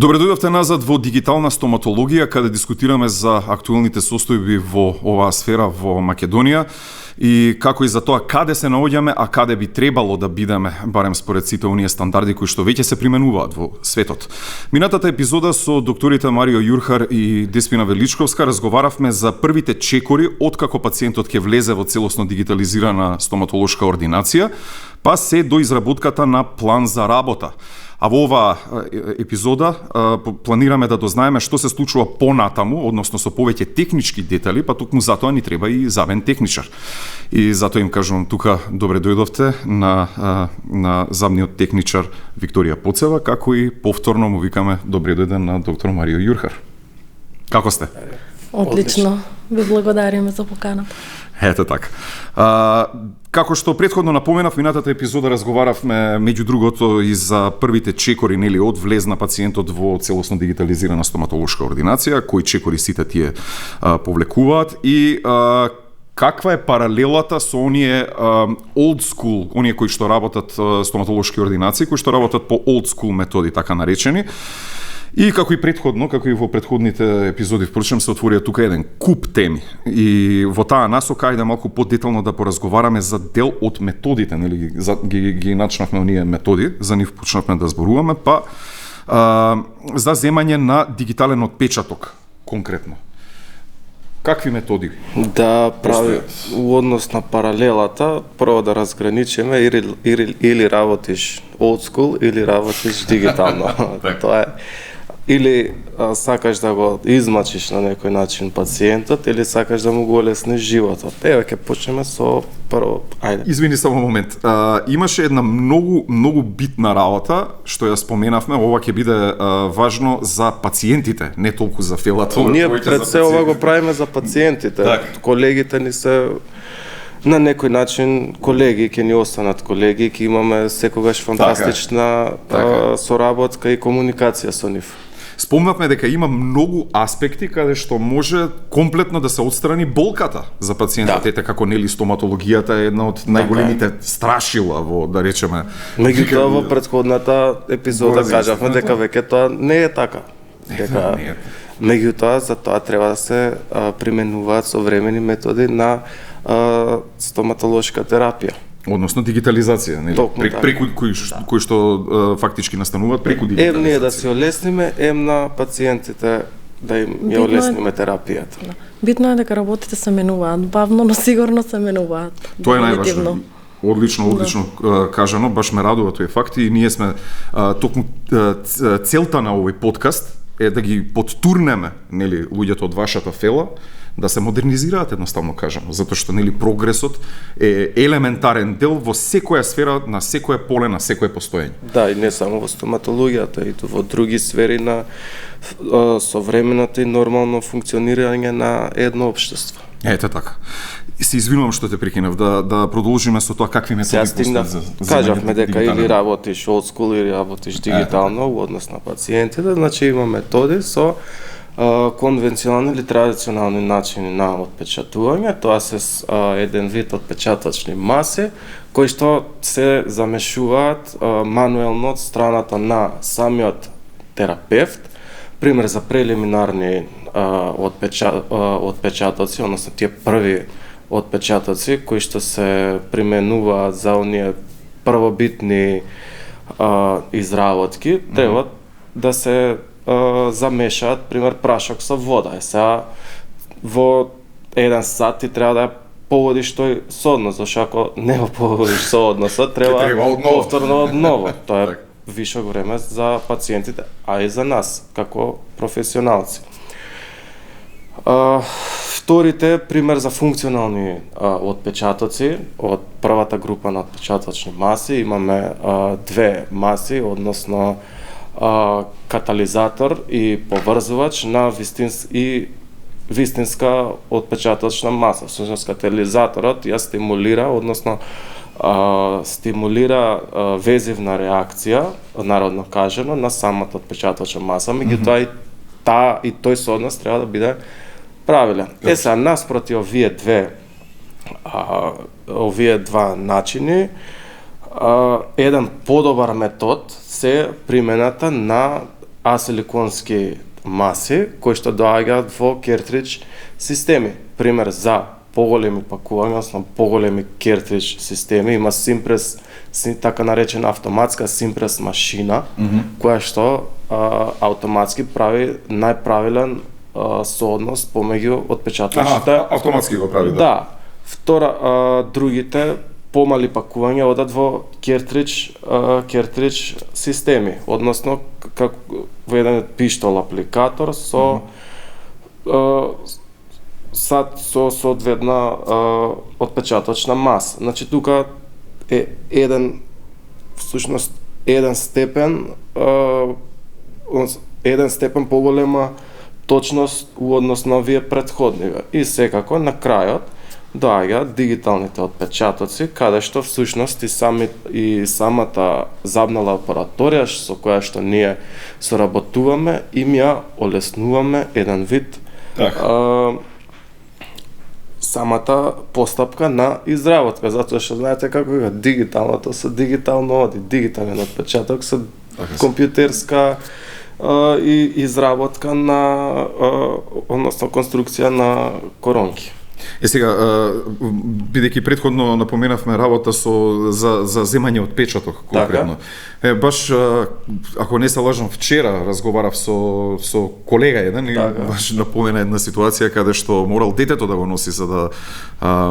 Добре дојдовте назад во дигитална стоматологија, каде дискутираме за актуелните состојби во оваа сфера во Македонија и како и за тоа каде се наоѓаме, а каде би требало да бидеме, барем според сите оние стандарди кои што веќе се применуваат во светот. Минатата епизода со докторите Марио Јурхар и Деспина Величковска разговаравме за првите чекори откако пациентот ќе влезе во целосно дигитализирана стоматолошка ординација, па се до изработката на план за работа. А во оваа епизода планираме да дознаеме што се случува понатаму, односно со повеќе технички детали, па токму затоа ни треба и забен техничар. И затоа им кажувам тука добре дојдовте на забниот техничар Викторија Поцева, како и повторно му викаме добре дојден на доктор Марио Јурхар. Како сте? Одлично. Ви благодариме за поканата. Ете така. Како што претходно напоменав, минатата епизода разговаравме меѓу другото и за првите чекори, нели, од влез на пациентот во целосно дигитализирана стоматолошка ординација, кои чекори сите тие повлекуваат и каква е паралелата со оние old school, оние кои што работат стоматолошки ординации, кои што работат по old school методи, така наречени. И како и претходно, како и во претходните епизоди, впрочем, се отворија тука еден куп теми. И во таа насока ајде малку подетално да поразговараме за дел од методите, нели, ги начнавме оние методи, за нив почнавме да зборуваме, па за земање на дигитален отпечаток конкретно. Какви методи? Да прави у однос на паралелата, прво да разграничиме или работиш old school или работиш дигитално. Тоа е или сакаш да го измачиш на некој начин пациентот, или сакаш да му го олесниш животот. Еве ќе почнеме со прво, ајде. Извини само момент. Имаше една многу битна работа што ја споменавме, ова ќе биде важно за пациентите, не толку за фелато. Ние пред се ова го правиме за пациентите. Так. Колегите ни се на некој начин колеги, ќе ни останат колеги, ќе имаме секогаш фантастична соработка и комуникација со нив. Спомнавме дека има многу аспекти каде што може комплетно да се отстрани болката за пациентот. Ете како нели стоматологијата е една од најголемите страшила во, да речеме. Меѓутоа во претходната епизода кажавме дека веќе тоа не е така. Дека меѓутоа за тоа треба да се применуваат современи методи на стоматолошка терапија. Односно дигитализација, нели? Преку кои што фактички настануваат преку дигитализација. Ние да се олесниме, на пациентите да им ја олесниме терапијата. Битно е дека работите се менуваат бавно, но сигурно се менуваат. Тоа е најважно. Одлично кажано, баш ме радува тој факт и ние сме токму целта на овој подкаст е да ги поттурнеме, нели, луѓето од вашата фела, да се модернизираат, едноставно кажано, затоа што нели прогресот е елементарен дел во секоја сфера, на секое поле, на секое постоење. Да, и не само во стоматологијата, и во други сфери на современото и нормално функционирање на едно општество. Ете така. Се извинувам што те прекинав, да продолжиме со тоа какви методи постојат за кажавме дека или работиш old school или работиш дигитално во однос на пациентите, значи има методи со конвенционални или традиционални начини на отпечатување. Тоа се еден вид отпечаточни маси кои што се замешуваат мануелно од страната на самиот терапевт, пример за прелиминарни отпечатоци, односно тие први отпечатоци кои што се применуваат за оние првобитни изработки, треба да се замешаат, пример, прашок со вода. Сега во 1 сат ти треба да поводиш тој сооднос, зашто ако не го поводиш соодносот, треба повторно одново. Тоа е вишок време за пациентите, а и за нас, како професионалци. Вторите, пример за функционални отпечатоци, од првата група на отпечаточни маси, имаме две маси, односно катализатор и поврзувач на вистинска отпечаточна маса. Всушност катализаторот ја стимулира, односно стимулира везивна реакција, народно кажано, на самата отпечаточна маса, меѓутоа и тој сооднос треба да биде правилен. Сега наспроти овие два начини, еден подобар метод се примената на асиликонски маси кои што доаѓаат во кертридж системи. Пример за поголеми пакувања, односно поголеми кертридж системи, има Simpress, така наречена автоматска Simpress машина, која што автоматски прави најправилен сооднос помеѓу отпечатоците. Автоматски го прави, да. Да. Втора, другите помали пакувања одат во кертридж системи, односно како во еден пиштол апликатор со со соодветна отпечаточна маса. Значи тука е еден степен поголема точност у однос на овие претходниве. И секако на крајот доаѓаат дигиталните отпечатоци, каде што всушност и самата забна лабораторија со која што ние соработуваме, им ја олеснуваме еден вид самата постапка на изработка, затоа што знаете како е дигиталното со дигитално оди, дигитален отпечаток со компјутерска и изработка на односно конструкција на коронки. Сега, бидејќи претходно напоменавме работа за земање отпечаток конкретно. Баш, ако не се лажам, вчера разговарав со колега еден и баш напомена една ситуација каде што морал детето да го носи за да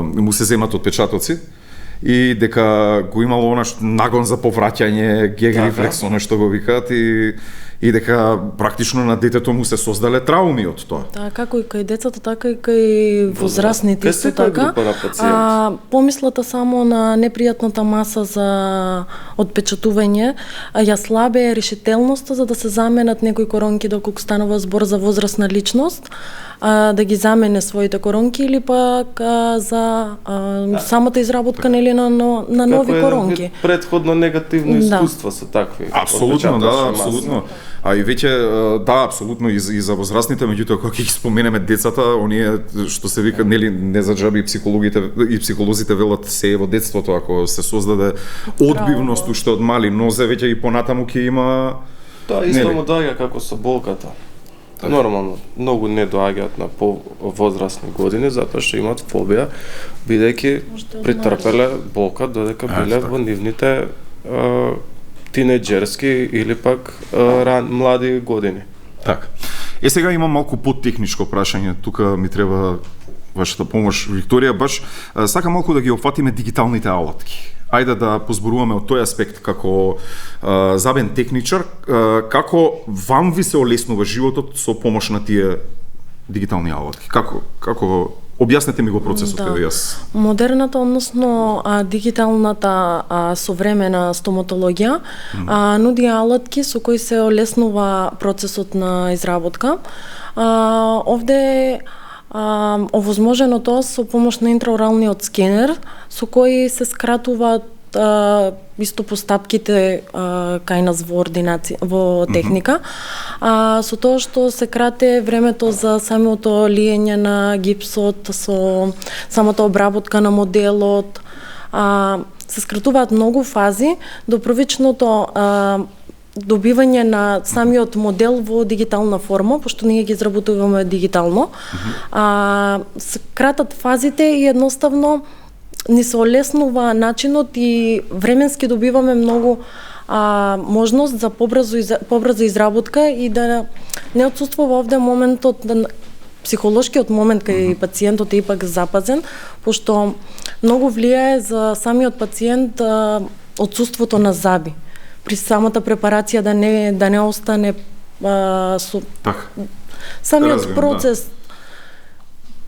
му се земат отпечатоци и дека го имало она нагон за повраќање, гег рефлекс, она што го викаат и дека практично на детето му се создале трауми од тоа. Да, како и кај децата, така и кај возрастните исто така. Помислата само на непријатната маса за отпечатување, ја слабе решителноста за да се заменат некои коронки доколку станува збор за возрастна личност, да ги замене своите коронки или пак за самата изработка нели на нови коронки. Предходно негативно искуство со такви. Апсолутно, да, апсолутно. А и веќе, да, апсолутно и за возрастните, меѓутоа кога ќе ги споменеме децата, оние што се вика, нели, не за џаби и психолозите велат се во детството, ако се создаде одбивност уште од мали нозе, веќе и понатаму ќе има. Да, исто му доаѓа како со болката. Нормално, многу не доаѓаат на повозрастни години затоа што имаат фобија, бидејќи претрпеле болка додека биле во нивните тинеџерски или пак млади години. Така. Сега имам малку поттехничко прашање, тука ми треба вашата помош, Викторија, баш сакам малку да ги опфатиме дигиталните алатки. Ајде да позборуваме од тој аспект како забен техничар, како вам ви се олеснува животот со помош на тие дигитални алатки? Како објаснете ми го процесот, еве јас. Модерната, односно дигиталната современа стоматологија нуди алатки со кои се олеснува процесот на изработка. Овде овозможено тоа со помош на интраоралниот скенер, со кој се скратуваат исто постапките кај нас во ординација, во техника, со тоа што се крате времето за самото лиење на гипсот, со самата обработка на моделот, се скратуваат многу фази до првичното добивање на самиот модел во дигитална форма, пошто ние ги изработуваме дигитално. Се кратат фазите и едноставно ни се олеснува начинот и временски добиваме многу можност за побрза изработка и да не отсуствува овде моментот, психолошкиот момент кај пациентот е ипак запазен, пошто многу влијае за самиот пациент отсуството на заби. При самата препарација да не остане со самиот процес.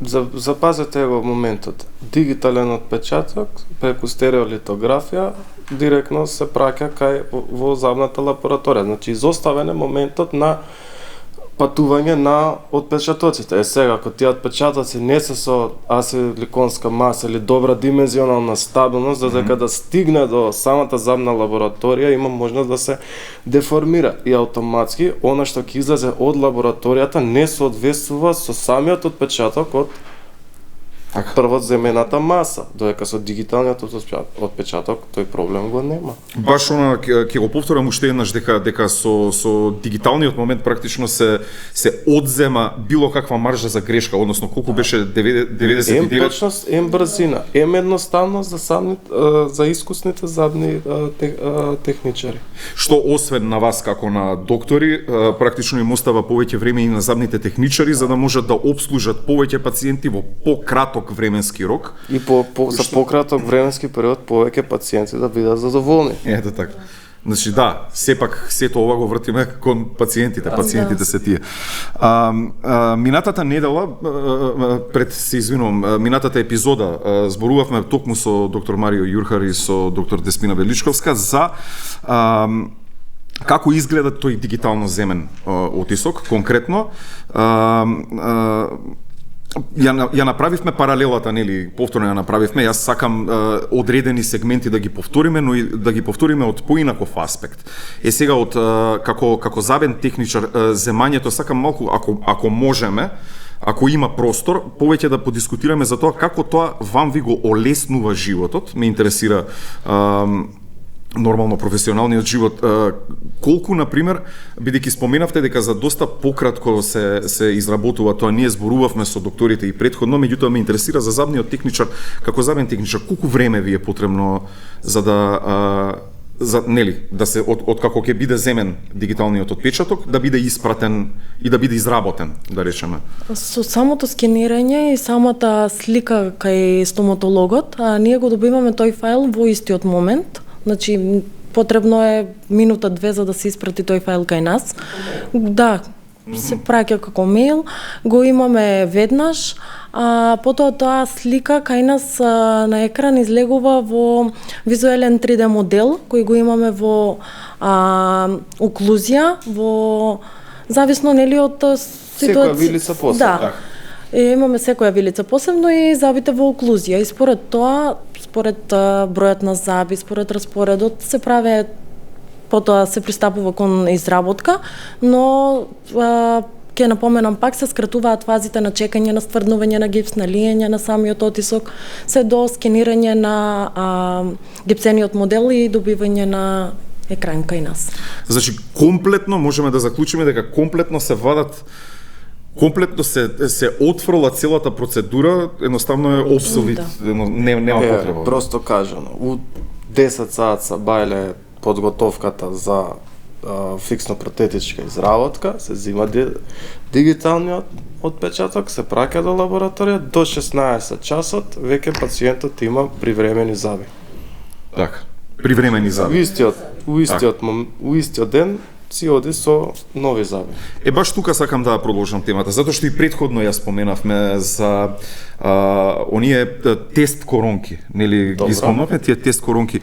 Запазете во моментот. Дигитален отпечаток преку стереолитографија директно се праќа во забната лабораторија. Значи изоставен е моментот на патување на отпечатоците. Сега, ако тие отпечатоци не се со асиликонска маса или добра димензионална стабилност, додека да стигне до самата забна лабораторија, има можност да се деформира и автоматски она што ќе излезе од лабораторијата не соодветствува со самиот отпечаток од прво земената маса, додека со дигиталниот отпечаток тој проблем го нема. Баш она ќе го повторам уште еднаш дека со дигиталниот момент практично се одзема било каква маржа за грешка, односно колку беше 99 Ем точност, ем брзина, ем едноставност за искусните задни техничари. Што освен на вас како на доктори, практично им остава повеќе време и на задните техничари за да можат да обслужат повеќе пациенти во пократок временски рок. И за пократок временски период повеќе пациенти да бидат задоволни. Ето така. Значи да, сепак сето ова го вртиме кон пациентите, пациентите се тие. Минатата недела, минатата епизода зборувавме токму со доктор Марио Јурхар и со доктор Деспина Величковска за како изгледа тој дигитално земен отисок, конкретно. Ја направивме паралелата, нели, повторно ја направивме. Јас сакам одредени сегменти да ги повториме, но и да ги повториме од поинаков аспект. Сега од како забен техничар земањето сакам малку ако можеме, ако има простор, повеќе да подискутираме за тоа како тоа вам ви го олеснува животот. Ме интересира нормално професионалниот живот, колку на пример, бидејќи споменавте дека за доста пократко се изработува тоа, ние зборувавме со докторите и претходно, меѓутоа ме интересира за забниот техничар, како забен техничар, колку време ви е потребно за да да се од како ќе биде земен дигиталниот отпечаток, да биде испратен и да биде изработен, да речеме. Со самото скенирање и самата слика кај стоматологот, ние го добиваме тој файл во истиот момент. Значи, потребно е минута-две за да се испрати тој файл кај нас. Да, се праќа како мејл, го имаме веднаш, потоа таа слика кај нас на екран излегува во визуелен 3D модел, кој го имаме во оклузија, во зависно нели од Секоја ситуација. вилица посебно. Да. Имаме секоја вилица посебно и забите во оклузија. И според тоа, според бројот на заби, според распоредот се прави, потоа се пристапува кон изработка, но ќе напоменам пак, се скратуваат фазите на чекање, на стврднување на гипс, на лиење на самиот отисок, се до скенирање на гипсениот модел и добивање на екран кај нас. Значи, комплетно можеме да заклучиме дека комплетно се отфрла целата процедура, едноставно е обсолит, нема потреба. Просто кажано, у 10 саат са бајле подготовката за фиксно-протетичка изработка, се зима дигиталниот отпечаток, се праќа до лабораторија, до 16 часот веќе пациентот има привремени заби. Така, привремени заби. У истиот ден си оди со нови заби. Баш тука сакам да продолжам темата, затоа што и претходно ја споменавме за оние тест коронки, нели ги спомнавме тие тест коронки.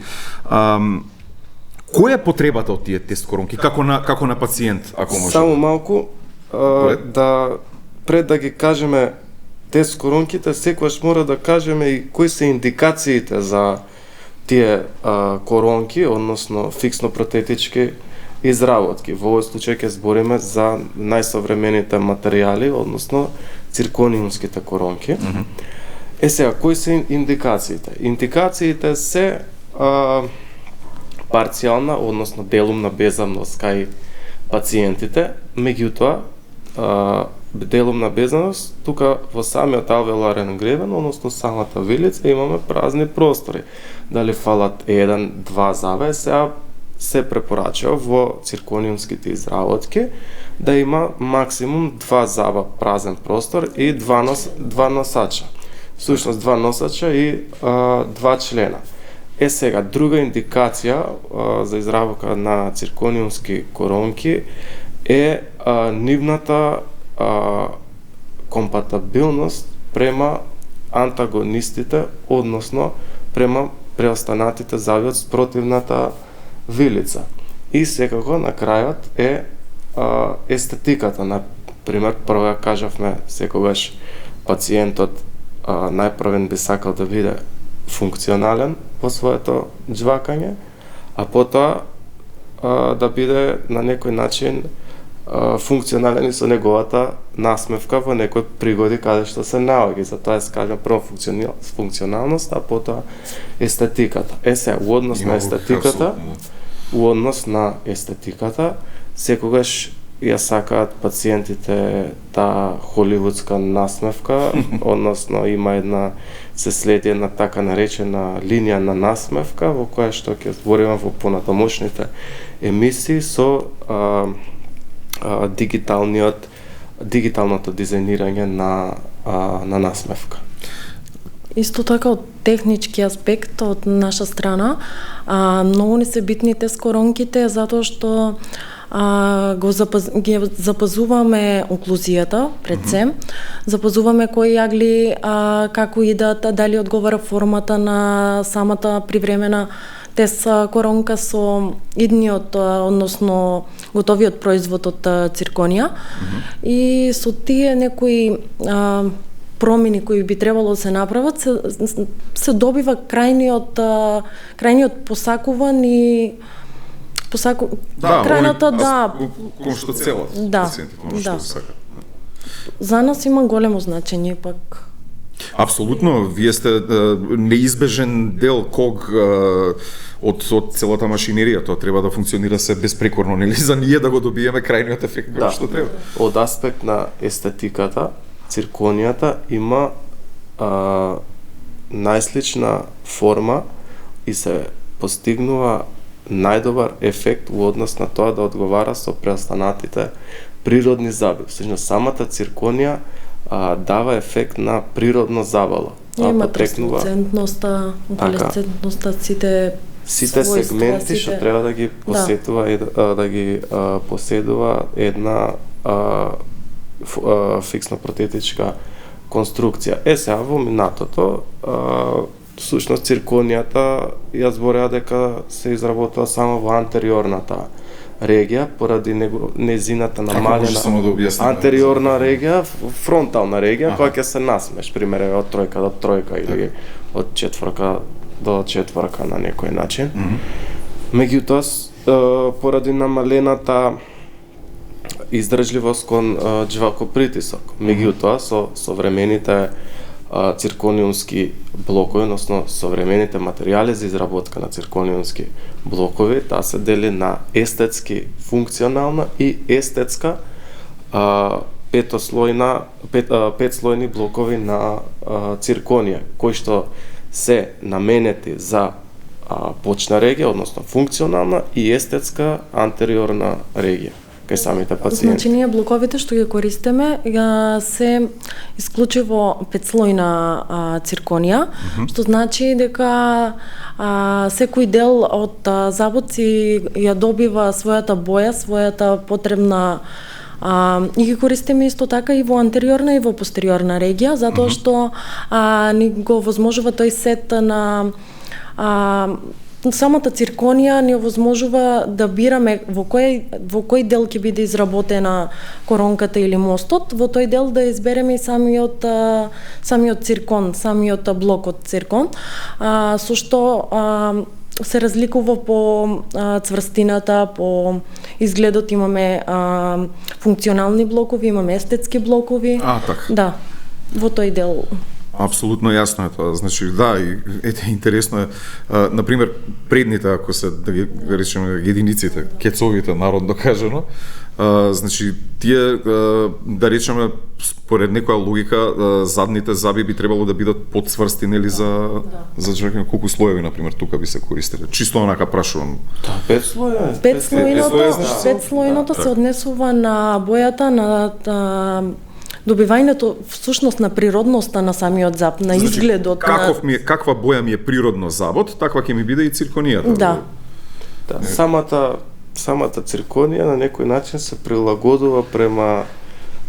Која е потребата од тие тест коронки како на пациент, ако може? Само малку пред да ги кажеме тест коронките, секогаш мора да кажеме и кои се индикациите за тие коронки, односно фиксно-протетички изработки. Во овој случај ќе збориме за најсовремените материјали, односно циркониумските коронки. Сега, кои се индикациите? Индикациите се парцијална, односно делумна беззабност кај пациентите, меѓутоа делумна беззабност тука во самиот алвеоларен гребен, односно самата вилица, имаме празни простори. Дали фалат 1-2 заби, сега се препорачува во циркониумските изработки да има максимум 2 заба празен простор и 2 носача. Всушност 2 носача и 2 члена. Сега, друга индикација за изработка на циркониумски коронки е нивната компатабилност према антагонистите, односно према преостанатите заби од спротивната вилица. И секако на крајот е естетиката. Например, прво ја кажавме, секогаш пациентот најпрвен би сакал да биде функционален во своето џвакање, а потоа да биде на некој начин функционален и со неговата насмевка во некои пригоди каде што се наоѓа. Затоа е скажам прво функционалност, а потоа естетиката. Сега, во однос на естетиката, секогаш ја сакаат пациентите таа холивудска насмевка, односно има се следи една така наречена линија на насмевка, во која што ќе збориме во понатамошните емисии со дигиталното дизајнирање на насмевка. Исто така од технички аспект од наша страна, многу не се битните скоронките затоа што ги запазуваме оклузијата пред се, запазуваме кои јагли како идат, дали одговара формата на самата привремена тест коронка со идниот, односно готовиот производ од цирконија. И со тие некои промени кои би требало да се направат, се добива крајниот посакуван и крајната кон што целат пациентите, што сакаат. За нас има големо значење пак. Апсолутно, вие сте неизбежен дел од целата машинерија, тоа треба да функционира се безпрекорно, нели, за ние да го добиеме крајниот ефект кој што треба. Од аспект на естетиката, цирконијата има најслична форма и се постигнува најдобар ефект во однос на тоа да одговара со преостанатите природни заби. Всушност самата цирконија дава ефект на природно забало. Има трансцендентноста, опалесцентноста, сите сегменти што треба да ги посетува да ги поседува една фиксно протетичка конструкција. Сега во минатото всушност цирконијата ја збореа дека се изработува само во антериорната регија поради незината намалена антериорна регија, фронтална регија која ќе се насмеш, пример од тројка до тројка или од четворка до четворка на некој начин. Меѓутоа, поради намалената издржливост кон џвакопритисок, меѓутоа со современите циркониумски блокови, односно современите материјали за изработка на циркониумски блокови, таа се дели на естетски функционална и естетска петслојни блокови на цирконија, кои што се наменети за почна регија, односно функционална и естетска антериорна регија кај самите пациенти. Значи ние блоковите што ги користиме се исклучиво петслојна цирконија, што значи дека секој дел од заботци ја добива својата боја, својата потребна и ги користиме исто така и во антериорна и во постериорна регија, затоа што ни го возможува тој сет на самата цирконија ни овозможува да бираме во кој дел ќе биде изработена коронката или мостот, во тој дел да избереме и самиот циркон, самиот блок од циркон, со што се разликува по цврстината, по изгледот, имаме функционални блокови, имаме естетски блокови. Така. Да, во тој дел. Апсолутно јасно е тоа. Значи, да, и интересно е, например, предните, ако се, да ги речеме, единиците, кецовите, народно кажано, значи, тие, да речеме, според некоја логика, задните заби би требало да бидат подцврсти, нели, за човек, колку слоеви, например, тука би се користеле. Чисто онака прашувам. Петслојното се однесува на бојата, на добивањето всушност на природноста на самиот заб, на изгледот. Каква боја ми е природно забот, таква ќе ми биде и цирконијата. Да. Самата цирконија на некој начин се прилагодува према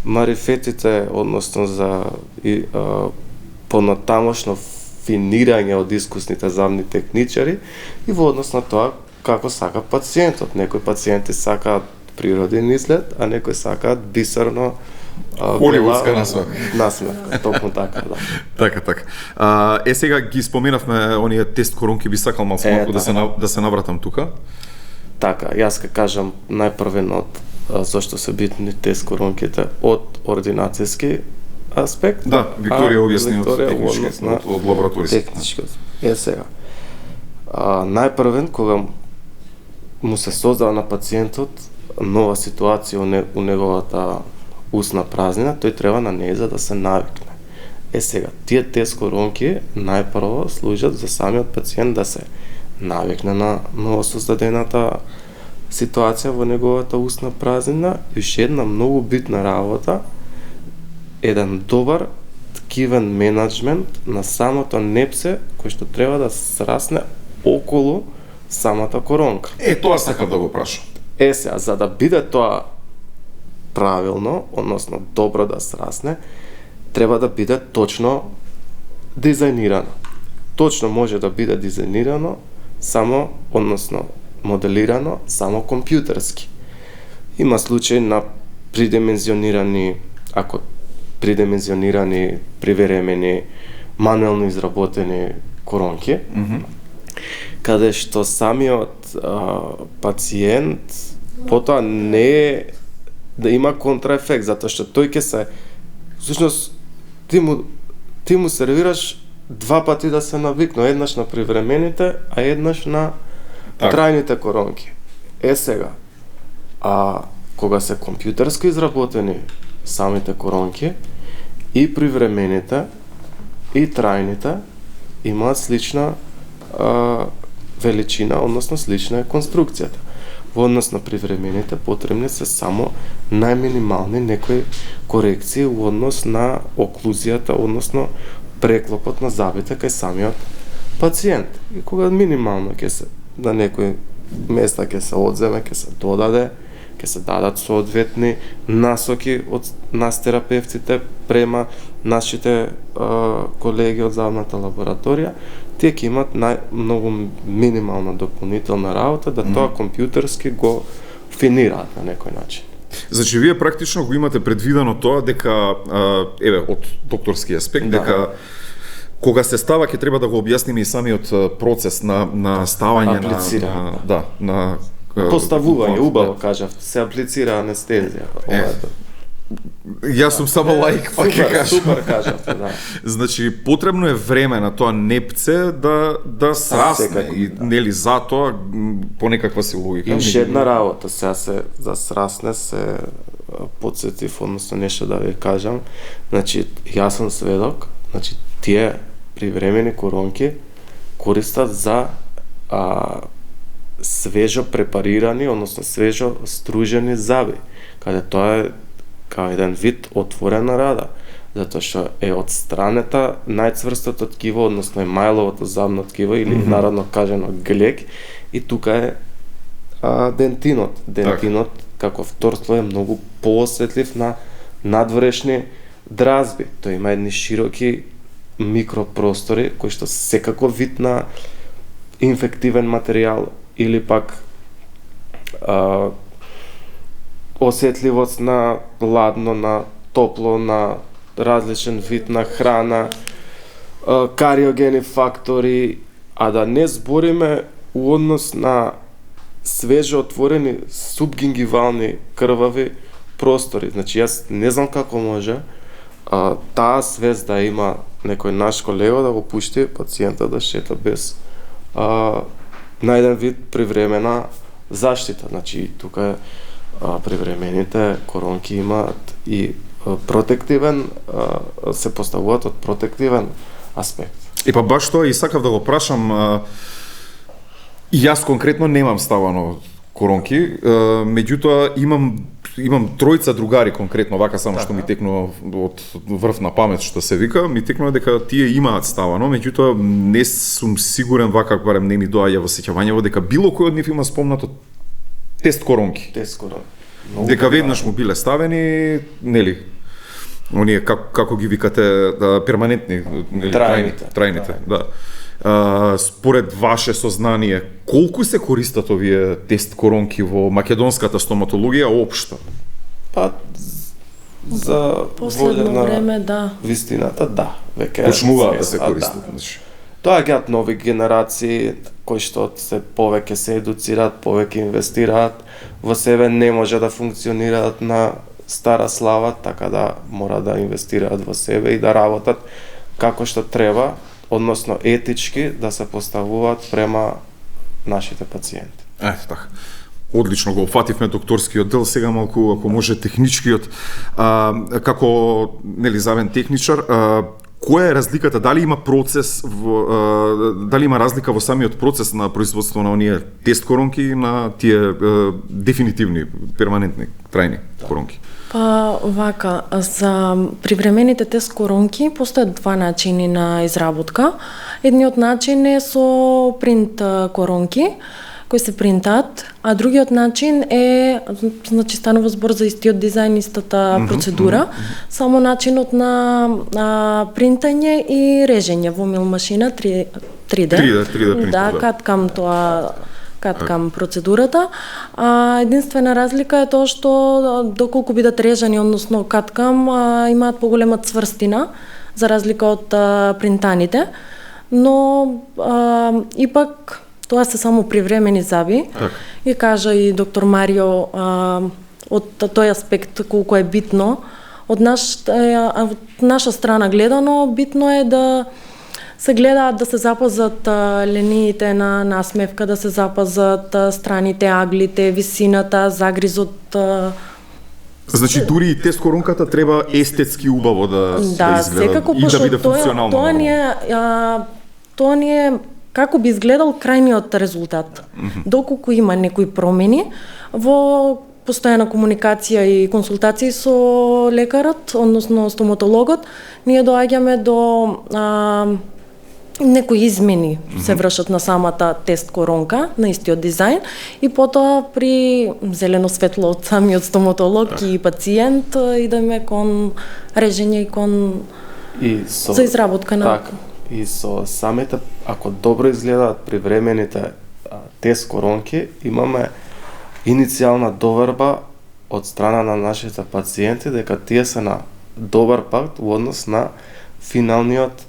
марифетите, односно за понатамошно финирање од искусните забни техничари и во однос на тоа како сака пациентот. Некои пациенти сакаат природен изглед, а некои сакаат бисерно холивудска насмевка, токму така, да. Така. Сега ги споменавме оние тест коронки, би сакал малку да се навратам тука. Така, јас ке кажам најпрвен од зашто се битни тест коронките од ординацијски аспект. Да, Викторија објасни од технички, од лабораториски. Технички. Сега. Најпрвен, кога му се создава на пациентот нова ситуација у неговата устна празнина, тој треба на неја за да се навикне. Сега, тие тест коронки најпрво служат за самиот пациент да се навикне на новосоздадената ситуација во неговата устна празнина. И уште една многу битна работа, еден добар ткивен менеджмент на самото непсе кој што треба да срасне околу самата коронка. Тоа сакав да го прашам. Сега, за да биде тоа правилно, односно добро да срасне, треба да биде точно дизајнирано. Точно може да биде дизајнирано само, односно моделирано само компјутерски. Има случаи на придимензионирани, ако придимензионирани, привремени, мануелно изработени коронки, каде што самиот пациент потоа не е да има контраефект, затоа што тој ќе се, всушност, ти му сервираш два пати да се навикне, еднаш на привремените, а еднаш на трајните коронки. Сега, кога се компјутерски изработени самите коронки, и привремените, и трајните имаат слична величина, односно слична е конструкцијата. Во однос на привремените потребни се само најминимални некои корекции во однос на оклузијата, односно преклопот на забите кај самиот пациент. И кога минимално ќе се на некои места ќе се одземе, ќе се додаде, ќе се дадат соодветни насоки од нас терапевтите према нашите колеги од забавната лабораторија, тие ќе имат многу минимална дополнителна работа да тоа компјутерски го финираат на некој начин. Значи, вие практично го имате предвидено тоа дека, од докторски аспект, дека кога се става ќе треба да го објасниме и самиот процес на ставање на поставување, убаво кажав, се аплицира анестезија. Јас сум само лаик, па ќе кажам. Супер кажавте, да. Значи, потребно е време на тоа непце да срасне и нели затоа по некаква си логика. Уште една работа, сега се за срасне се потсетив, односно нешто да ви кажам. Значи, јас сум сведок, значи тие привремени коронки користат за свежо препарирани, односно свежо стружени заби, каде тоа е као еден вид отворена рада, затоа што е отстранета најцврстото ткиво, односно е мајловото забно ткиво или народно кажано глек, и тука е дентинот. Дентинот како втор слој е многу поосетлив на надворешни дразби. Тој има едни широки микропростори кои што секако вид на инфективен материјал или пак осетливост на ладно, на топло, на различен вид на храна, кариогени фактори, а да не збориме у однос на свежо отворени субгингивални крвави простори. Значи, јас не знам како може таа свест да има некој наш колега да го пушти пациента да шета без на еден вид привремена заштита. Значи, тука привремените коронки имаат и протективен, се поставуваат од протективен аспект. И па баш тоа и сакав да го прашам, јас конкретно немам ставано коронки, меѓутоа имам тројца другари конкретно, вака само што ми текнува од врв на памет што се вика, ми текнува дека тие имаат ставано, меѓутоа не сум сигурен, вака барем не ми доаѓа во сеќавањево дека било кој од нив има спомнато тест коронки. Тест коронки. Дека веднаш му биле ставени, нели, оние како ги викате, перманентни, нели, трајните, да. Според ваше сознание, колку се користат овие тест коронки во македонската стоматологија општо? Па за последно време, да. Вистината, да. Почнуваат да се користат. Доаѓаат нови генерации, кои што се повеќе се едуцираат, повеќе инвестираат во себе, не може да функционираат на стара слава, така да мора да инвестираат во себе и да работат како што треба, односно етички да се поставуваат према нашите пациенти. Ето така. Одлично го опфативме докторскиот дел, сега малку ако може техничкиот, како нели завен техничар, која е разликата, дали има процес дали има разлика во самиот процес на производство на оние тест коронки и на тие дефинитивни, перманентни, трајни коронки? Па вака, за привремените тест коронки постојат два начини на изработка. Едниот начин е со принт коронки кои се принтаат, а другиот начин е, значи станува збор за истиот дизајн, истата процедура, само начинот на принтање и режење во мил машина 3D. 3D принтер, да, каткам тоа каткам процедурата. Единствена разлика е тоа што доколку бидат режани, односно каткам, имаат поголема цврстина за разлика од принтаните, но ипак тоа се само привремени заби. И кажа и доктор Марио од тој аспект колку е битно. Од наша страна гледано, битно е да се гледаат да се запазат линиите на насмевка, да се запазат страните, аглите, висината, загризот. Значи дури и тест коронката треба естетски убаво да изгледа секако, и да биде функционално. Тоа ни е како би изгледал крајниот резултат. Доколку има некои промени во постојана комуникација и консултации со лекарот, односно стоматологот, ние доаѓаме до некои измени се вршат на самата тест коронка, на истиот дизајн, и потоа при зелено светло од самиот стоматолог и пациент идеме кон режење и кон за изработка на... Така. И со самите, ако добро изгледаат привремените тест коронки, имаме иницијална доверба од страна на нашите пациенти дека тие се на добар пат во однос на финалната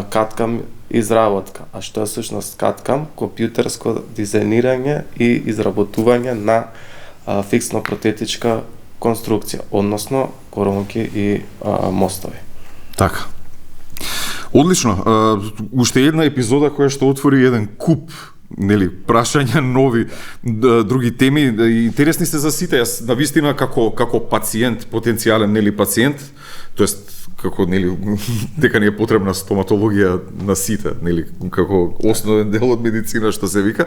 каткам изработка. А што е всушност каткам? Компјутерско дизајнирање и изработување на фиксно протетичка конструкција, односно коронки и мостови. Така. Одлично. Уште една епизода која што отвори еден куп прашања, нови други теми. Интересни сте за сите. Јас навистина како пациент, потенцијален пациент, тоест како дека ни е потребна стоматологија на сите, како основен дел од медицина што се вика.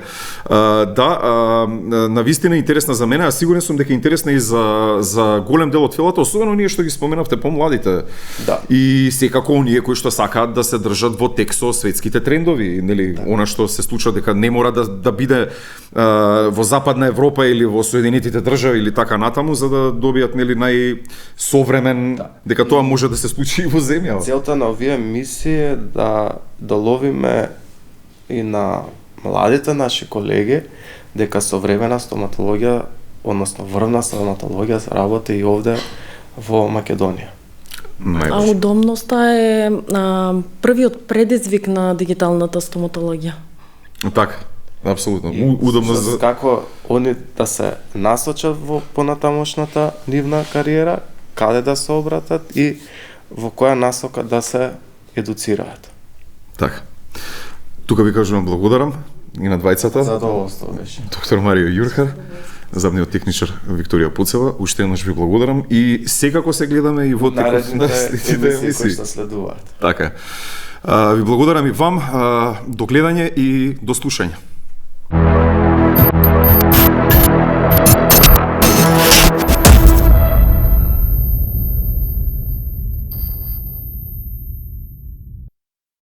Навистина интересна за мене, а сигурен сум дека интересна и за голем дел од филата, особено ние што ги споменавте помладите. Да. И секако оние кои што сакаат да се држат во тек со светските трендови, она што се случува дека не мора да биде во Западна Европа или во Соединетите држави или така натаму, за да добијат современ, дека тоа може да се случи и во земја. Целта на овие емисии е да доловиме и на младите наши колеги дека современа стоматологија, односно врвна стоматологија се работи и овде во Македонија. А удобноста е првиот предизвик на дигиталната стоматологија. Така. Апсолутно. Удобно за како они да се насочат во понатамошната нивна кариера, каде да се обратат и во која насока да се едуцираат. Така. Тука ви кажувам благодарам и на двајцата. Задоволство беше. Доктор Марио Јурхар, замниот техничар Викторија Пуцева, уште еднаш ви благодарам и секако се гледаме и во наредните емисии кои што следуваат. Така. Ви благодарам и вам, до гледање и до слушање.